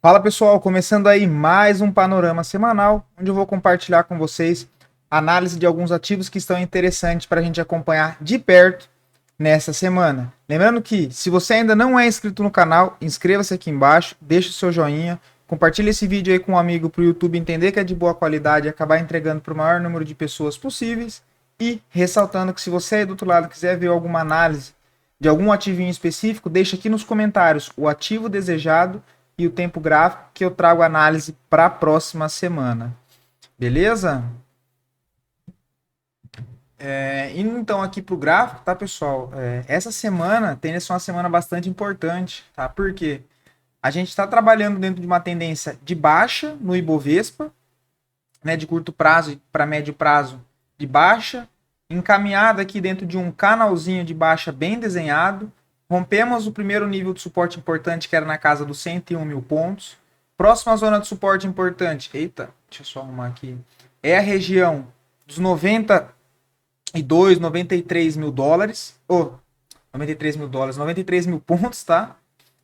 Fala pessoal, começando aí mais um panorama semanal, onde eu vou compartilhar com vocês análise de alguns ativos que estão interessantes para a gente acompanhar de perto nessa semana. Lembrando que, se você ainda não é inscrito no canal, inscreva-se aqui embaixo, deixe o seu joinha, compartilhe esse vídeo aí com um amigo para o YouTube entender que é de boa qualidade e acabar entregando para o maior número de pessoas possíveis. E ressaltando que, se você aí do outro lado quiser ver alguma análise de algum ativo em específico, deixa aqui nos comentários o ativo desejado e o tempo gráfico que eu trago análise para a próxima semana. Beleza? Indo então aqui para o gráfico, tá, pessoal? Essa semana tende a ser uma semana bastante importante, tá? Porque a gente está trabalhando dentro de uma tendência de baixa no Ibovespa, né, de curto prazo para médio prazo de baixa, encaminhada aqui dentro de um canalzinho de baixa bem desenhado. Rompemos o primeiro nível de suporte importante, que era na casa dos 101 mil pontos. Próxima zona de suporte importante, eita, deixa eu só arrumar aqui, é a região dos 92, 93 mil dólares, ou 93 mil dólares, 93 mil pontos, tá?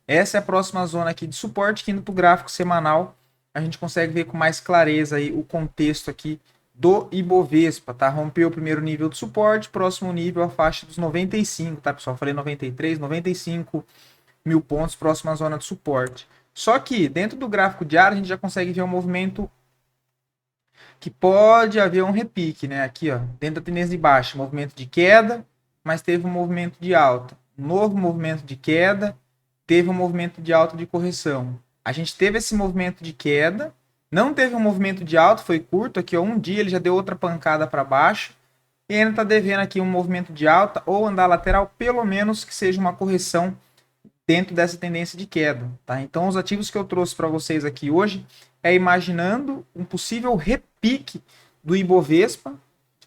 Essa é a próxima zona aqui de suporte, que indo para o gráfico semanal, a gente consegue ver com mais clareza aí o contexto aqui do Ibovespa, tá? Rompeu o primeiro nível de suporte, próximo nível a faixa dos 95, tá, pessoal? Falei 93, 95 mil pontos, próxima zona de suporte. Só que dentro do gráfico diário a gente já consegue ver um movimento que pode haver um repique, né? Aqui, ó, dentro da tendência de baixa, movimento de queda, mas teve um movimento de alta. Um novo movimento de queda, teve um movimento de alta de correção. A gente teve esse movimento de queda, não teve um movimento de alta, foi curto, aqui ó, um dia ele já deu outra pancada para baixo, e ainda está devendo aqui um movimento de alta ou andar lateral, pelo menos que seja uma correção dentro dessa tendência de queda, tá? Então os ativos que eu trouxe para vocês aqui hoje é imaginando um possível repique do Ibovespa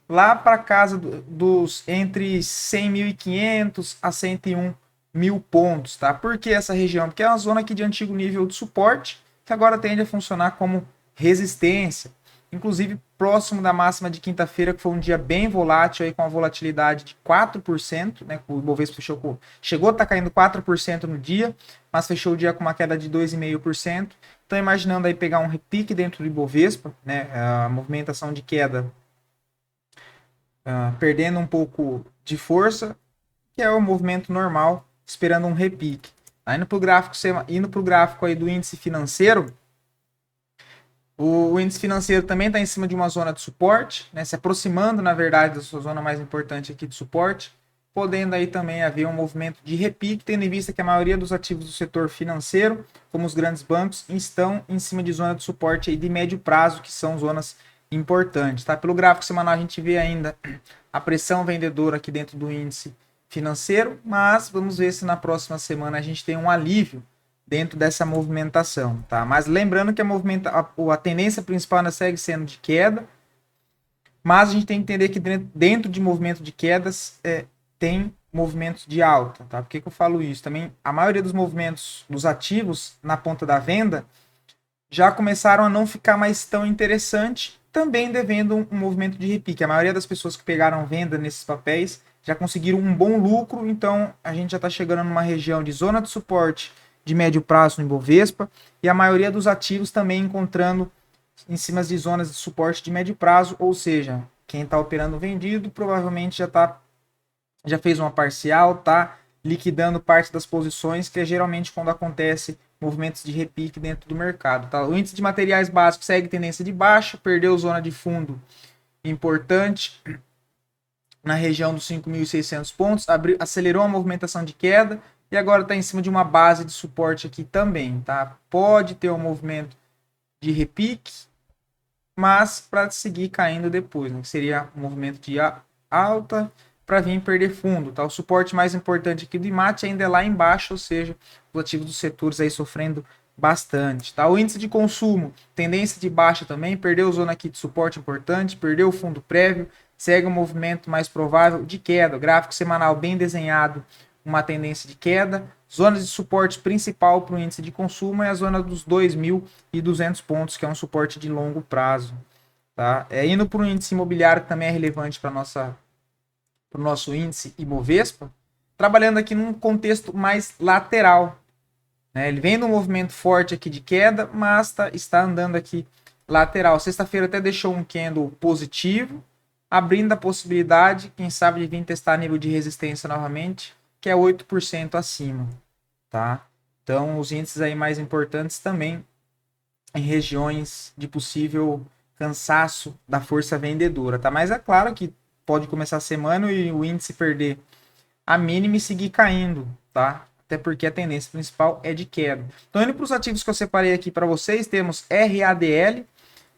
lá para casa dos entre 100.500 a 101 mil pontos, tá? Por que essa região? Porque é uma zona aqui de antigo nível de suporte que agora tende a funcionar como resistência, inclusive próximo da máxima de quinta-feira, que foi um dia bem volátil, aí com a volatilidade de 4%, né? O Ibovespa chegou a estar caindo 4% no dia, mas fechou o dia com uma queda de 2,5%. Então, imaginando aí pegar um repique dentro do Ibovespa, né? A movimentação de queda perdendo um pouco de força, que é o movimento normal, esperando um repique. Indo para o gráfico aí do índice financeiro, o índice financeiro também está em cima de uma zona de suporte, né, se aproximando, na verdade, da sua zona mais importante aqui de suporte, podendo aí também haver um movimento de repique, tendo em vista que a maioria dos ativos do setor financeiro, como os grandes bancos, estão em cima de zona de suporte aí de médio prazo, que são zonas importantes. Tá? Pelo gráfico semanal a gente vê ainda a pressão vendedora aqui dentro do índice financeiro, mas vamos ver se na próxima semana a gente tem um alívio dentro dessa movimentação, tá? Mas lembrando que a tendência principal ainda segue sendo de queda, mas a gente tem que entender que dentro de movimento de quedas tem movimentos de alta, tá? Por que eu falo isso? Também a maioria dos movimentos dos ativos na ponta da venda já começaram a não ficar mais tão interessante, também devendo um movimento de repique. A maioria das pessoas que pegaram venda nesses papéis já conseguiram um bom lucro, então a gente já está chegando numa região de zona de suporte de médio prazo no Ibovespa, e a maioria dos ativos também encontrando em cima de zonas de suporte de médio prazo, ou seja, quem está operando vendido provavelmente já fez uma parcial, tá liquidando parte das posições, que é geralmente quando acontece movimentos de repique dentro do mercado. Tá? O índice de materiais básicos segue tendência de baixa, perdeu zona de fundo importante na região dos 5.600 pontos, acelerou a movimentação de queda, e agora está em cima de uma base de suporte aqui também, tá? Pode ter um movimento de repique, mas para seguir caindo depois, né? Que seria um movimento de alta para vir perder fundo, tá? O suporte mais importante aqui do IMAT ainda é lá embaixo, ou seja, os ativos dos setores aí sofrendo bastante, tá? O índice de consumo, tendência de baixa também, perdeu zona aqui de suporte importante, perdeu o fundo prévio, segue um movimento mais provável de queda, gráfico semanal bem desenhado, uma tendência de queda. Zonas de suporte principal para o índice de consumo é a zona dos 2.200 pontos, que é um suporte de longo prazo. Tá? Indo para o índice imobiliário, que também é relevante para o nosso índice Ibovespa, trabalhando aqui num contexto mais lateral. né? Ele vem num movimento forte aqui de queda, mas está andando aqui lateral. Sexta-feira até deixou um candle positivo, abrindo a possibilidade, quem sabe, de vir testar nível de resistência novamente, que é 8% acima, tá? Então, os índices aí mais importantes também em regiões de possível cansaço da força vendedora, tá? Mas é claro que pode começar a semana e o índice perder a mínima e seguir caindo, tá? Até porque a tendência principal é de queda. Então, indo para os ativos que eu separei aqui para vocês, temos RADL,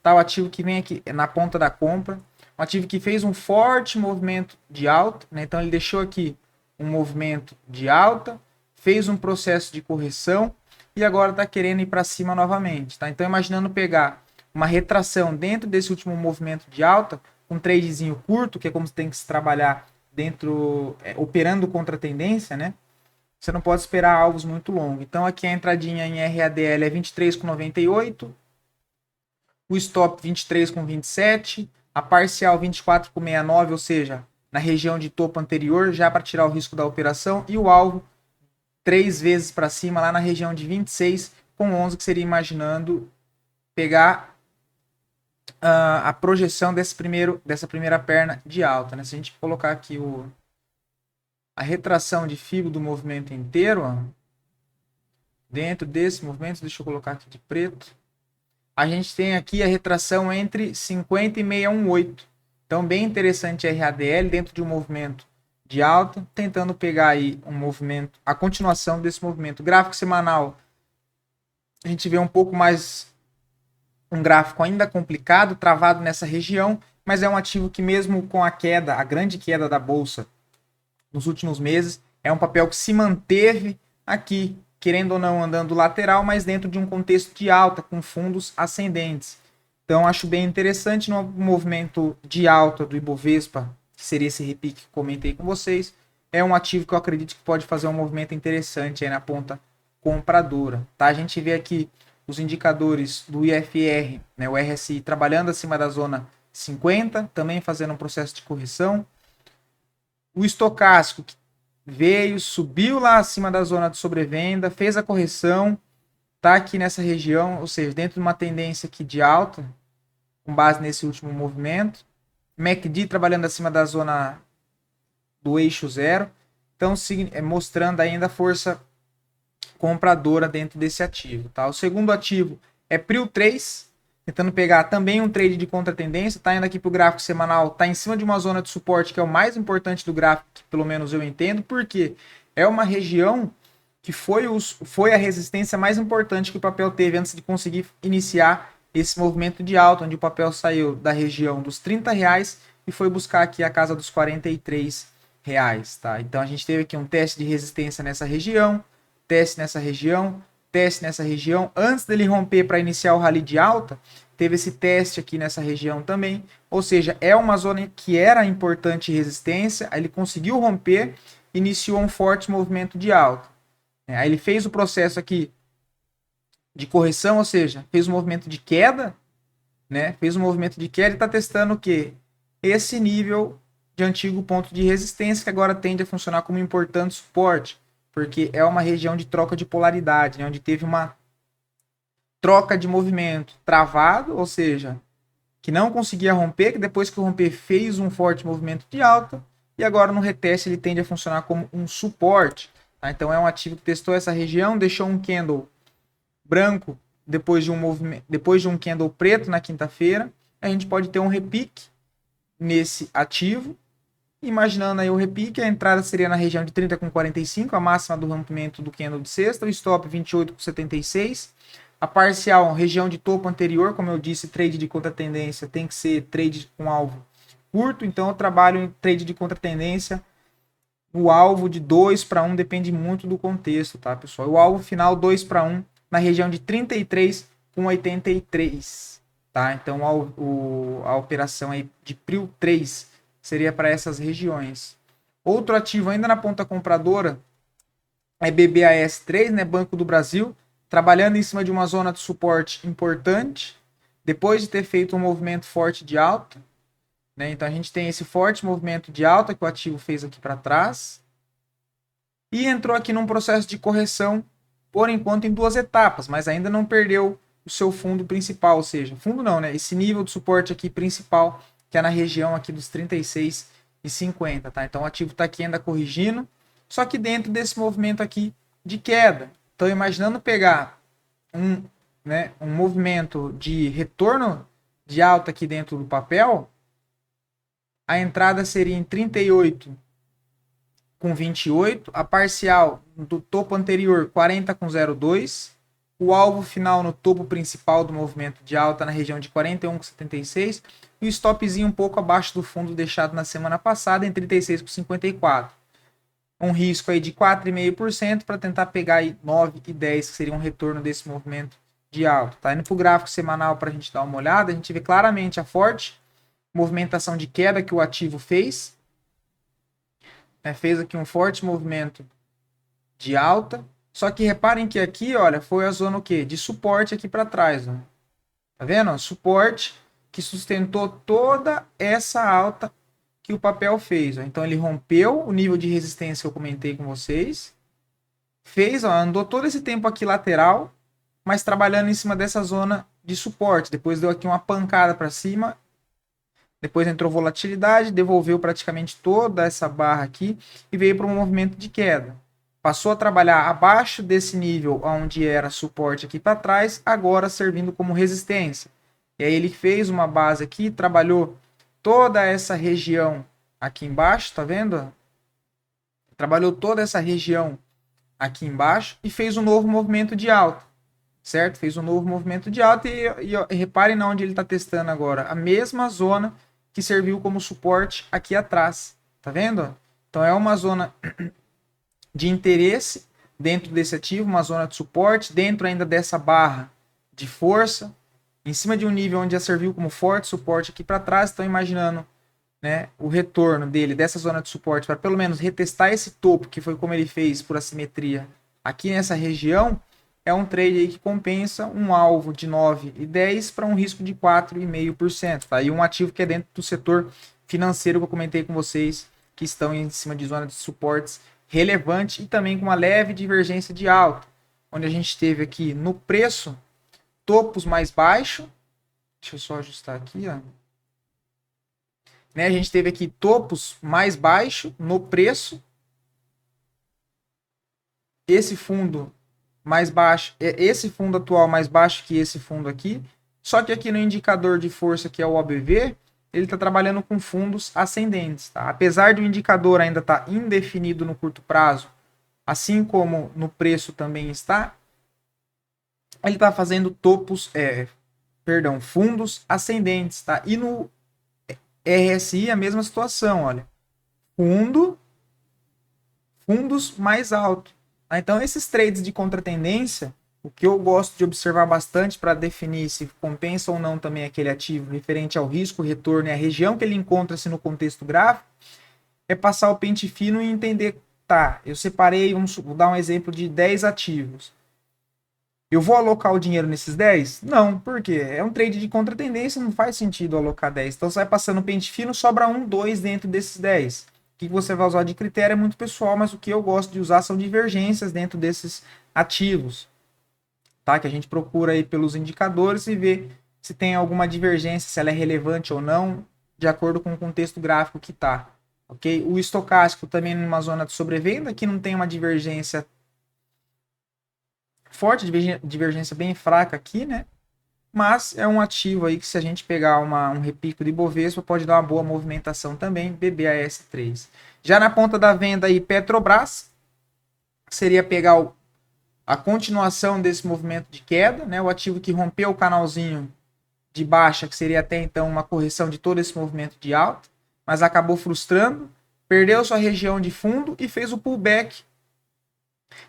tá? O ativo que vem aqui na ponta da compra, um ativo que fez um forte movimento de alta, né? Então ele deixou aqui um movimento de alta, fez um processo de correção e agora está querendo ir para cima novamente, tá? Então imaginando pegar uma retração dentro desse último movimento de alta, um tradezinho curto, que é como tem que se trabalhar dentro, operando contra a tendência, né? Você não pode esperar alvos muito longos. Então aqui a entradinha em RADL é 23,98, o stop 23,27, a parcial 24,69, ou seja, na região de topo anterior, já para tirar o risco da operação, e o alvo 3 vezes para cima, lá na região de 26,11, que seria imaginando pegar a projeção dessa primeira perna de alta, né? Se a gente colocar aqui a retração de FIBO do movimento inteiro, ó, dentro desse movimento, deixa eu colocar aqui de preto, a gente tem aqui a retração entre 50 e 618. Então, bem interessante a RADL dentro de um movimento de alta, tentando pegar aí um movimento, a continuação desse movimento. Gráfico semanal, a gente vê um pouco mais um gráfico ainda complicado, travado nessa região, mas é um ativo que mesmo com a queda, a grande queda da bolsa nos últimos meses, é um papel que se manteve aqui, querendo ou não andando lateral, mas dentro de um contexto de alta, com fundos ascendentes. Então acho bem interessante no movimento de alta do Ibovespa, que seria esse repique que comentei com vocês, é um ativo que eu acredito que pode fazer um movimento interessante aí na ponta compradora. Tá? A gente vê aqui os indicadores do IFR, né, o RSI, trabalhando acima da zona 50, também fazendo um processo de correção. O estocástico, que veio, subiu lá acima da zona de sobrevenda, fez a correção, tá aqui nessa região, ou seja, dentro de uma tendência aqui de alta, com base nesse último movimento. MACD trabalhando acima da zona do eixo zero, então mostrando ainda a força compradora dentro desse ativo, tá? O segundo ativo é Prio 3, tentando pegar também um trade de contratendência, tá indo aqui para o gráfico semanal, tá em cima de uma zona de suporte que é o mais importante do gráfico, que pelo menos eu entendo, porque é uma região que foi a resistência mais importante que o papel teve antes de conseguir iniciar esse movimento de alta, onde o papel saiu da região dos R$30 e foi buscar aqui a casa dos R$43, tá? Então a gente teve aqui um teste de resistência nessa região, teste nessa região, teste nessa região. Antes dele romper para iniciar o rally de alta, teve esse teste aqui nessa região também. Ou seja, é uma zona que era importante resistência, aí ele conseguiu romper, iniciou um forte movimento de alta. Aí ele fez o processo aqui de correção, ou seja, fez um movimento de queda, né? Fez um movimento de queda e está testando o quê? Esse nível de antigo ponto de resistência que agora tende a funcionar como importante suporte, porque é uma região de troca de polaridade, né? Onde teve uma troca de movimento travado, ou seja, que não conseguia romper, que depois que romper fez um forte movimento de alta, e agora no reteste ele tende a funcionar como um suporte. Tá? Então é um ativo que testou essa região, deixou um candle branco depois de um movimento, depois de um candle preto na quinta-feira, a gente pode ter um repique nesse ativo. Imaginando aí o repique, a entrada seria na região de 30,45, a máxima do rompimento do candle de sexta, o stop 28,76, a parcial, região de topo anterior, como eu disse, trade de contratendência tem que ser trade com alvo curto, então eu trabalho em trade de contratendência, o alvo de 2:1 depende muito do contexto, tá, pessoal? O alvo final 2:1 na região de 33,83, tá? Então a operação aí de Prio 3 seria para essas regiões. Outro ativo ainda na ponta compradora é BBAS3, né, Banco do Brasil, trabalhando em cima de uma zona de suporte importante, depois de ter feito um movimento forte de alta, né? Então a gente tem esse forte movimento de alta que o ativo fez aqui para trás e entrou aqui num processo de correção por enquanto em 2 etapas, mas ainda não perdeu o seu fundo principal, ou seja, fundo não, né? Esse nível de suporte aqui principal, que é na região aqui dos 36,50, tá? Então o ativo está aqui ainda corrigindo, só que dentro desse movimento aqui de queda. Então imaginando pegar um movimento de retorno de alta aqui dentro do papel, a entrada seria em 38,28, a parcial do topo anterior 40,02, o alvo final no topo principal do movimento de alta na região de 41,76 e o stopzinho um pouco abaixo do fundo deixado na semana passada em 36,54. Um risco aí de 4,5% para tentar pegar aí 9,10, que seria um retorno desse movimento de alta. Tá indo para o gráfico semanal para a gente dar uma olhada, a gente vê claramente a forte movimentação de queda que o ativo fez. Fez aqui um forte movimento de alta. Só que reparem que aqui, olha, foi a zona o quê? De suporte aqui para trás. Ó. Tá vendo? Suporte que sustentou toda essa alta que o papel fez. Ó. Então ele rompeu o nível de resistência que eu comentei com vocês. Fez, ó, andou todo esse tempo aqui lateral, mas trabalhando em cima dessa zona de suporte. Depois deu aqui uma pancada para cima. Depois entrou volatilidade, devolveu praticamente toda essa barra aqui e veio para um movimento de queda. Passou a trabalhar abaixo desse nível onde era suporte aqui para trás, agora servindo como resistência. E aí ele fez uma base aqui, trabalhou toda essa região aqui embaixo, tá vendo? Trabalhou toda essa região aqui embaixo e fez um novo movimento de alta, certo? Fez um novo movimento de alta e reparem onde ele está testando agora, a mesma zona que serviu como suporte aqui atrás, tá vendo? Então é uma zona de interesse dentro desse ativo, uma zona de suporte, dentro ainda dessa barra de força, em cima de um nível onde já serviu como forte suporte aqui para trás. Estão imaginando, né, o retorno dele dessa zona de suporte para pelo menos retestar esse topo, que foi como ele fez por assimetria aqui nessa região. É um trade aí que compensa um alvo de 9,10 para um risco de 4,5%. Tá? E um ativo que é dentro do setor financeiro que eu comentei com vocês, que estão em cima de zona de suportes relevante e também com uma leve divergência de alta, onde a gente teve aqui no preço topos mais baixos. Deixa eu só ajustar aqui, ó. Né, a gente teve aqui topos mais baixos no preço. Esse fundo mais baixo, esse fundo atual mais baixo que esse fundo aqui. Só que aqui no indicador de força, que é o OBV, ele está trabalhando com fundos ascendentes. Tá? Apesar do indicador ainda estar indefinido no curto prazo, assim como no preço também está, ele está fazendo fundos ascendentes. Tá? E no RSI a mesma situação, olha. Fundos mais altos. Então, esses trades de contratendência, o que eu gosto de observar bastante para definir se compensa ou não também aquele ativo referente ao risco, retorno e a região que ele encontra-se no contexto gráfico, é passar o pente fino e entender, tá, eu separei, vou dar um exemplo de 10 ativos. Eu vou alocar o dinheiro nesses 10? Não, por quê? É um trade de contratendência, não faz sentido alocar 10. Então, você vai passando o pente fino, sobra 1, 2 dentro desses 10. O que você vai usar de critério é muito pessoal, mas o que eu gosto de usar são divergências dentro desses ativos, tá? Que a gente procura aí pelos indicadores e vê se tem alguma divergência, se ela é relevante ou não, de acordo com o contexto gráfico que está, ok? O estocástico também numa zona de sobrevenda, que não tem uma divergência forte, divergência bem fraca aqui, né? Mas é um ativo aí que, se a gente pegar um repico de Bovespa, pode dar uma boa movimentação também, BBAS3. Já na ponta da venda aí, Petrobras, seria pegar a continuação desse movimento de queda, né? O ativo que rompeu o canalzinho de baixa, que seria até então uma correção de todo esse movimento de alta, mas acabou frustrando, perdeu sua região de fundo e fez o pullback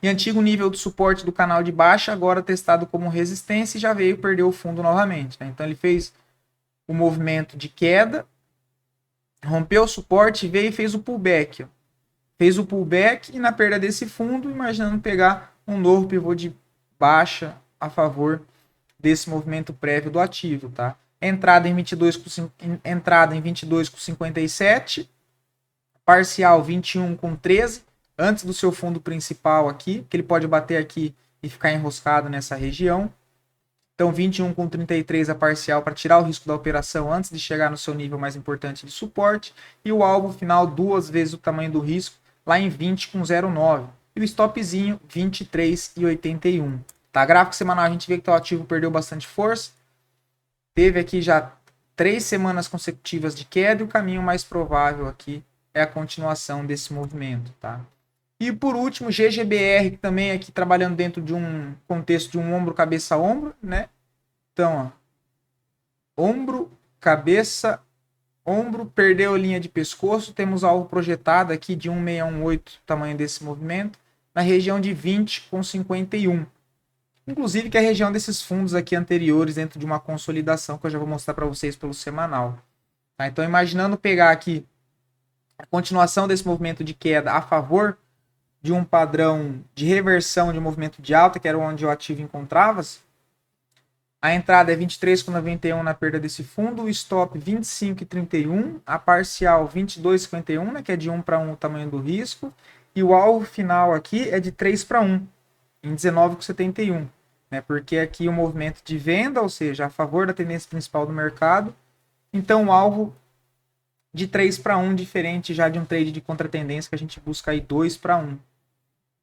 e antigo nível de suporte do canal de baixa, agora testado como resistência, e já veio perder o fundo novamente. Né? Então ele fez o movimento de queda, rompeu o suporte, veio e fez o pullback. Ó. Fez o pullback e na perda desse fundo, imaginando pegar um novo pivô de baixa a favor desse movimento prévio do ativo. Tá? Entrada em 22,57, parcial 21,13, antes do seu fundo principal aqui, que ele pode bater aqui e ficar enroscado nessa região. Então 21,33 a parcial para tirar o risco da operação antes de chegar no seu nível mais importante de suporte. E o alvo final 2 vezes o tamanho do risco, lá em 20,09. E o stopzinho 23,81. Tá? Gráfico semanal a gente vê que o ativo perdeu bastante força. Teve aqui já 3 semanas consecutivas de queda e o caminho mais provável aqui é a continuação desse movimento. Tá? E por último, GGBR, que também aqui trabalhando dentro de um contexto de um ombro, cabeça, ombro, né? Então, ó, ombro, cabeça, ombro, perdeu a linha de pescoço, temos alvo projetado aqui de 1,618, tamanho desse movimento, na região de 20,51. Inclusive que é a região desses fundos aqui anteriores dentro de uma consolidação que eu já vou mostrar para vocês pelo semanal. Tá? Então, imaginando pegar aqui a continuação desse movimento de queda a favor de um padrão de reversão de movimento de alta, que era onde o ativo encontrava-se. A entrada é 23,91 na perda desse fundo, o stop 25,31, a parcial 22,51, né, que é de 1 para 1 o tamanho do risco, e o alvo final aqui é de 3 para 1, em 19,71, né, porque aqui o movimento de venda, ou seja, a favor da tendência principal do mercado, então o alvo de 3 para 1, diferente já de um trade de contratendência que a gente busca aí 2 para 1.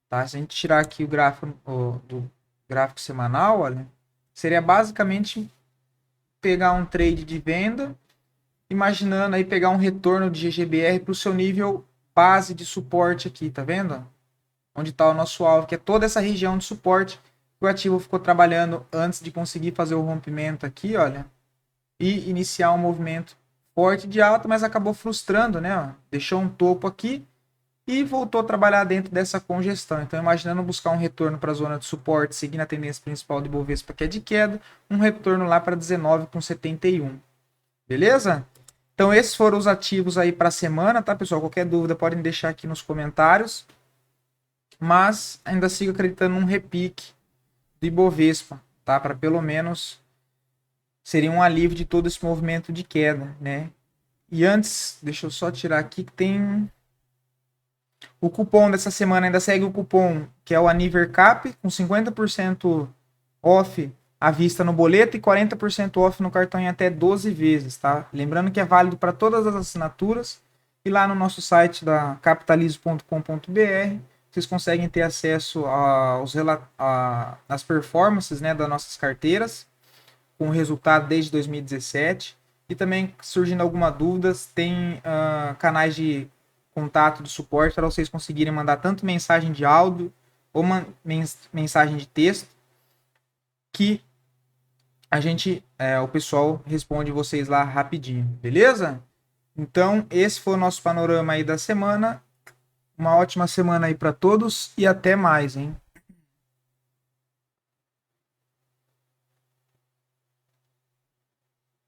Tá? Se a gente tirar aqui o gráfico do gráfico semanal, olha, seria basicamente pegar um trade de venda, imaginando aí pegar um retorno de GGBR para o seu nível base de suporte aqui, tá vendo? Onde está o nosso alvo, que é toda essa região de suporte que o ativo ficou trabalhando antes de conseguir fazer o rompimento aqui, olha, e iniciar um movimento forte de alta, mas acabou frustrando, né? Ó, deixou um topo aqui e voltou a trabalhar dentro dessa congestão. Então, imaginando buscar um retorno para a zona de suporte, seguindo a tendência principal do Ibovespa, que é de queda, um retorno lá para 19,71. Beleza? Então, esses foram os ativos aí para a semana, tá, pessoal? Qualquer dúvida podem deixar aqui nos comentários. Mas ainda sigo acreditando num repique do Ibovespa, tá? Para pelo menos seria um alívio de todo esse movimento de queda, né? E antes, deixa eu só tirar aqui que tem o cupom dessa semana, ainda segue o cupom que é o ANIVERCAP, com 50% off à vista no boleto e 40% off no cartão em até 12 vezes, tá? Lembrando que é válido para todas as assinaturas e lá no nosso site da capitalismo.com.br vocês conseguem ter acesso às performances, né, das nossas carteiras, com resultado desde 2017. E também, surgindo alguma dúvida, tem canais de contato de suporte para vocês conseguirem mandar tanto mensagem de áudio ou mensagem de texto, que o pessoal responde vocês lá rapidinho, beleza? Então, esse foi o nosso panorama aí da semana. Uma ótima semana aí para todos e até mais, hein?